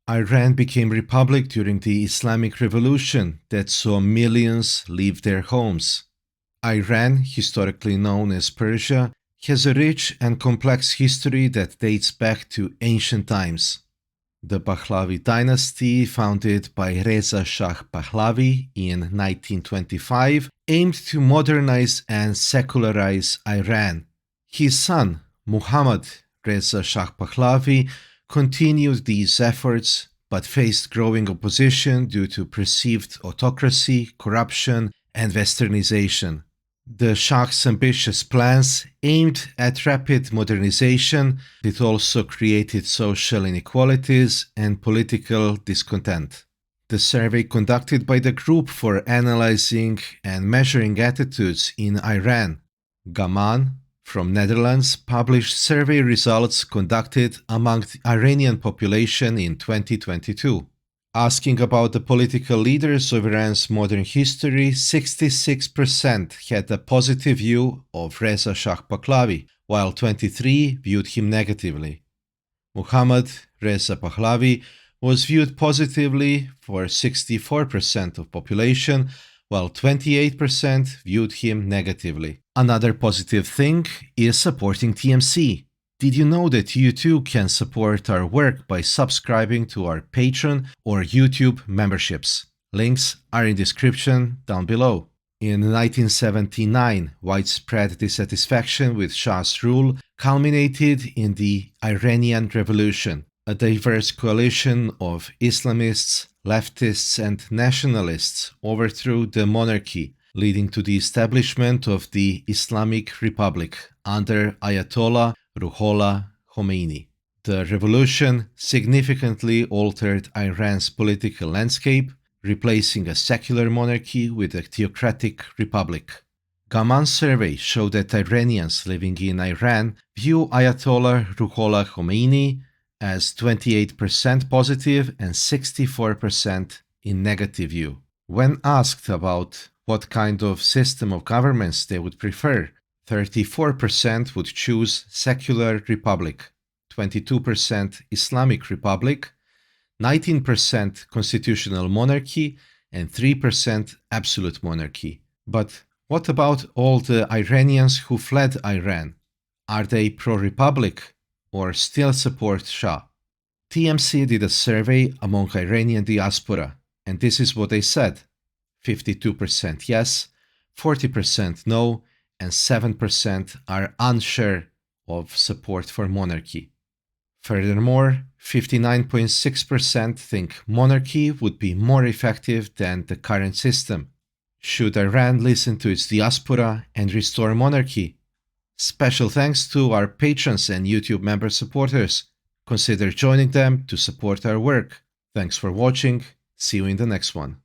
Iran became republic during the Islamic Revolution that saw millions leave their homes. Iran, historically known as Persia, has a rich and complex history that dates back to ancient times. The Pahlavi dynasty, founded by Reza Shah Pahlavi in 1925, aimed to modernize and secularize Iran. His son, Muhammad Reza Shah Pahlavi, continued these efforts but faced growing opposition due to perceived autocracy, corruption, and westernization. The Shah's ambitious plans aimed at rapid modernization. It also created social inequalities and political discontent. The survey conducted by the Group for Analyzing and Measuring Attitudes in Iran, GAMAAN, from Netherlands, published survey results conducted among the Iranian population in 2022. Asking about the political leaders of Iran's modern history, 66% had a positive view of Reza Shah Pahlavi, while 23% viewed him negatively. Muhammad Reza Pahlavi was viewed positively for 64% of population, while 28% viewed him negatively. Another positive thing is supporting TMC. Did you know that you too can support our work by subscribing to our Patreon or YouTube memberships? Links are in the description down below. In 1979, widespread dissatisfaction with Shah's rule culminated in the Iranian Revolution. A diverse coalition of Islamists, leftists, and nationalists overthrew the monarchy, leading to the establishment of the Islamic Republic under Ayatollah Ruhollah Khomeini. The revolution significantly altered Iran's political landscape, replacing a secular monarchy with a theocratic republic. GAMAAN survey showed that Iranians living in Iran view Ayatollah Ruhollah Khomeini as 28% positive and 64% in negative view. When asked about what kind of system of governments they would prefer, 34% would choose secular republic, 22% Islamic republic, 19% constitutional monarchy, and 3% absolute monarchy. But what about all the Iranians who fled Iran? Are they pro-republic or still support Shah? TMC did a survey among Iranian diaspora, and this is what they said. 52% yes, 40% no, and 7% are unsure of support for monarchy. Furthermore, 59.6% think monarchy would be more effective than the current system. Should Iran listen to its diaspora and restore monarchy? Special thanks to our patrons and YouTube member supporters. Consider joining them to support our work. Thanks for watching. See you in the next one.